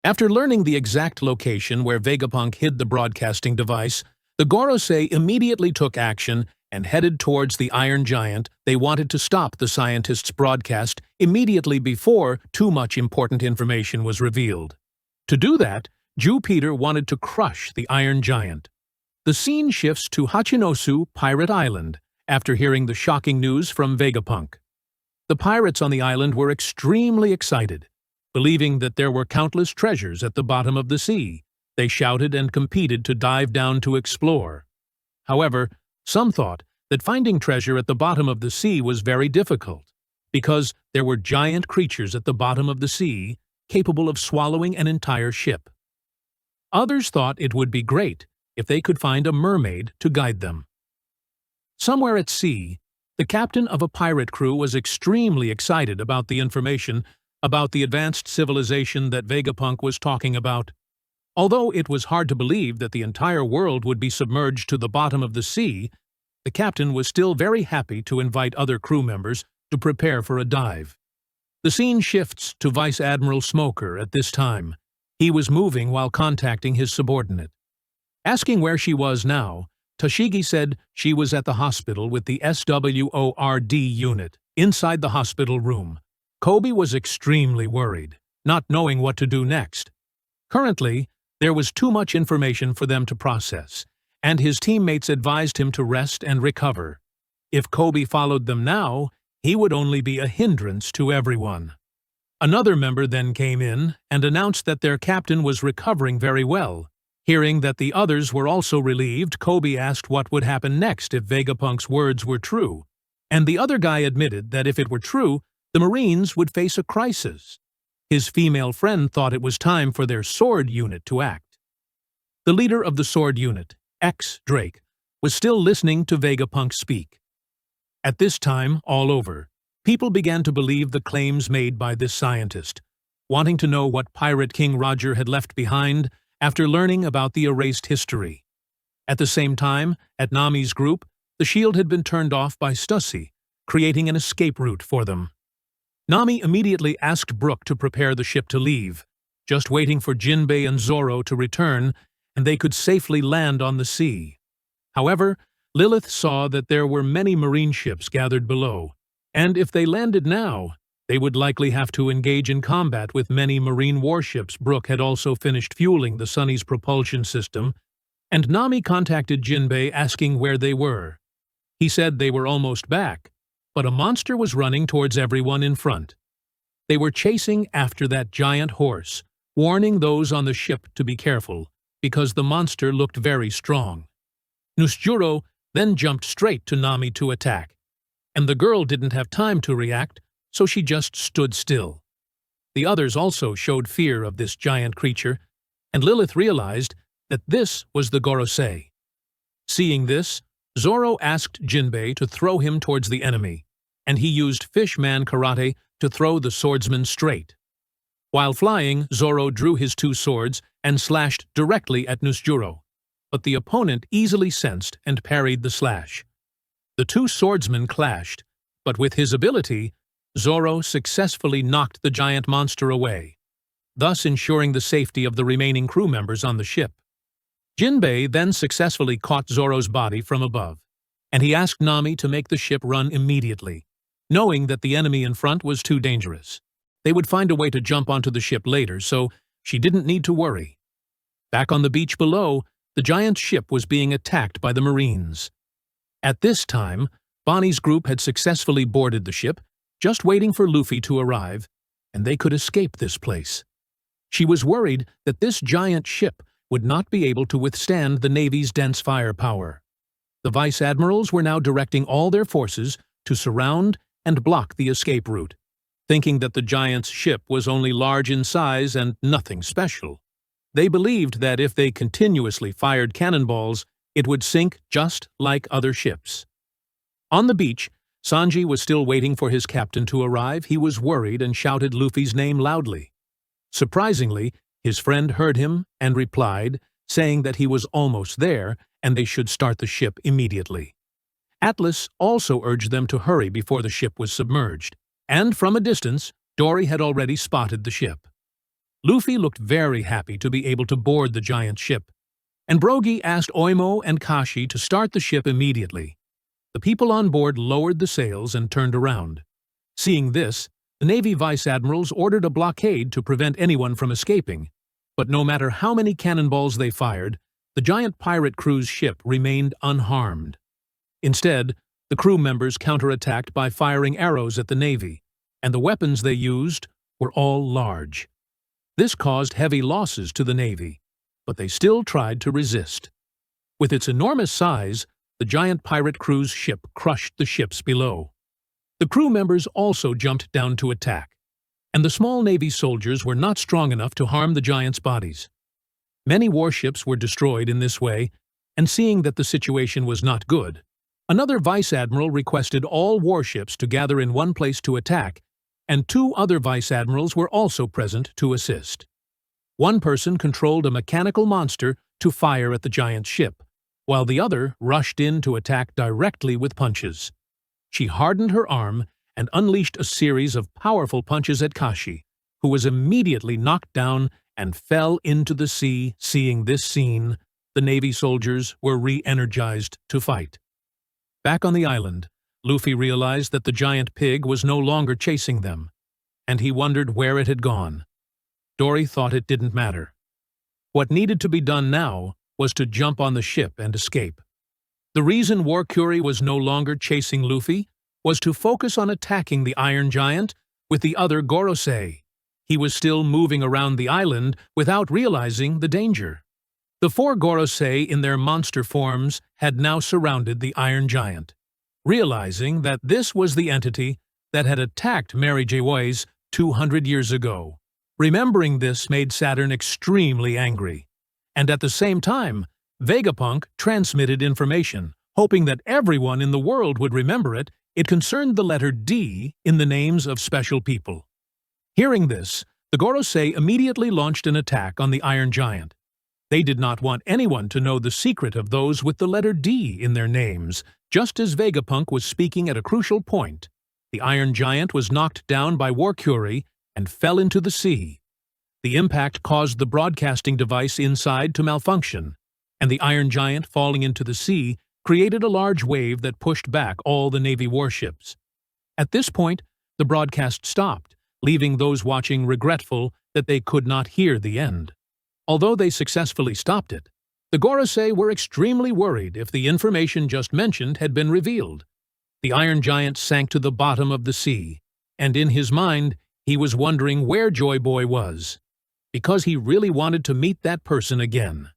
After learning the exact location where Vegapunk hid the broadcasting device, the Gorosei immediately took action and headed towards the Iron Giant. They wanted to stop the scientists' broadcast immediately before too much important information was revealed. To do that, Jupiter wanted to crush the Iron Giant. The scene shifts to Hachinosu Pirate Island after hearing the shocking news from Vegapunk. The pirates on the island were extremely excited. Believing that there were countless treasures at the bottom of the sea, they shouted and competed to dive down to explore. However, some thought that finding treasure at the bottom of the sea was very difficult, because there were giant creatures at the bottom of the sea capable of swallowing an entire ship. Others thought it would be great if they could find a mermaid to guide them. Somewhere at sea, the captain of a pirate crew was extremely excited about the information about the advanced civilization that Vegapunk was talking about. Although it was hard to believe that the entire world would be submerged to the bottom of the sea, the captain was still very happy to invite other crew members to prepare for a dive. The scene shifts to Vice Admiral Smoker at this time. He was moving while contacting his subordinate. Asking where she was now, Tashigi said she was at the hospital with the SWORD unit, inside the hospital room. Kobe was extremely worried, not knowing what to do next. Currently, there was too much information for them to process, and his teammates advised him to rest and recover. If Kobe followed them now, he would only be a hindrance to everyone. Another member then came in and announced that their captain was recovering very well. Hearing that the others were also relieved, Kobe asked what would happen next if Vegapunk's words were true, and the other guy admitted that if it were true, the Marines would face a crisis. His female friend thought it was time for their sword unit to act. The leader of the sword unit, Drake, was still listening to Vegapunk speak. At this time, all over, people began to believe the claims made by this scientist, wanting to know what Pirate King Roger had left behind after learning about the erased history. At the same time, at Nami's group, the shield had been turned off by Stussy, creating an escape route for them. Nami immediately asked Brook to prepare the ship to leave, just waiting for Jinbei and Zoro to return, and they could safely land on the sea. However, Lilith saw that there were many marine ships gathered below, and if they landed now, they would likely have to engage in combat with many marine warships. Brook had also finished fueling the Sunny's propulsion system, and Nami contacted Jinbei asking where they were. He said they were almost back, but a monster was running towards everyone in front. They were chasing after that giant horse, warning those on the ship to be careful, because the monster looked very strong. Nusjuro then jumped straight to Nami to attack, and the girl didn't have time to react, so she just stood still. The others also showed fear of this giant creature, and Lilith realized that this was the Gorosei. Seeing this, Zoro asked Jinbei to throw him towards the enemy, and he used Fishman Karate to throw the swordsman straight. While flying, Zoro drew his two swords and slashed directly at Nusjuro, but the opponent easily sensed and parried the slash. The two swordsmen clashed, but with his ability, Zoro successfully knocked the giant monster away, thus ensuring the safety of the remaining crew members on the ship. Jinbei then successfully caught Zoro's body from above, and he asked Nami to make the ship run immediately, knowing that the enemy in front was too dangerous. They would find a way to jump onto the ship later, so she didn't need to worry. Back on the beach below, the giant ship was being attacked by the Marines. At this time, Bonney's group had successfully boarded the ship, just waiting for Luffy to arrive, and they could escape this place. She was worried that this giant ship would not be able to withstand the Navy's dense firepower. The vice admirals were now directing all their forces to surround and block the escape route, thinking that the giant's ship was only large in size and nothing special. They believed that if they continuously fired cannonballs, it would sink just like other ships. On the beach, Sanji was still waiting for his captain to arrive. He was worried and shouted Luffy's name loudly. Surprisingly, his friend heard him and replied, saying that he was almost there and they should start the ship immediately. Atlas also urged them to hurry before the ship was submerged, and from a distance, Dorry had already spotted the ship. Luffy looked very happy to be able to board the giant ship, and Brogy asked Oimo and Kashi to start the ship immediately. The people on board lowered the sails and turned around. Seeing this, the Navy Vice Admirals ordered a blockade to prevent anyone from escaping, but no matter how many cannonballs they fired, the giant pirate cruise ship remained unharmed. Instead, the crew members counterattacked by firing arrows at the Navy, and the weapons they used were all large. This caused heavy losses to the Navy, but they still tried to resist. With its enormous size, the giant pirate cruise ship crushed the ships below. The crew members also jumped down to attack, and the small Navy soldiers were not strong enough to harm the giants' bodies. Many warships were destroyed in this way, and seeing that the situation was not good, another Vice Admiral requested all warships to gather in one place to attack, and 2 other Vice Admirals were also present to assist. One person controlled a mechanical monster to fire at the giant ship, while the other rushed in to attack directly with punches. She hardened her arm and unleashed a series of powerful punches at Kashi, who was immediately knocked down and fell into the sea. Seeing this scene, the Navy soldiers were re-energized to fight. Back on the island, Luffy realized that the giant pig was no longer chasing them, and he wondered where it had gone. Dorry thought it didn't matter. What needed to be done now was to jump on the ship and escape. The reason War Curie was no longer chasing Luffy was to focus on attacking the Iron Giant with the other Gorosei. He was still moving around the island without realizing the danger. The 4 Gorosei in their monster forms had now surrounded the Iron Giant. Realizing that this was the entity that had attacked Mary Jawai's 200 years ago. Remembering this made Saturn extremely angry, and at the same time, Vegapunk transmitted information, hoping that everyone in the world would remember it. It concerned the letter D in the names of special people. Hearing this, the Gorosei immediately launched an attack on the Iron Giant. They did not want anyone to know the secret of those with the letter D in their names. Just as Vegapunk was speaking at a crucial point, the Iron Giant was knocked down by War Curie and fell into the sea. The impact caused the broadcasting device inside to malfunction, and the Iron Giant falling into the sea created a large wave that pushed back all the Navy warships. At this point, the broadcast stopped, leaving those watching regretful that they could not hear the end. Although they successfully stopped it, the Gorosei were extremely worried if the information just mentioned had been revealed. The Iron Giant sank to the bottom of the sea, and in his mind, he was wondering where Joy Boy was, because he really wanted to meet that person again.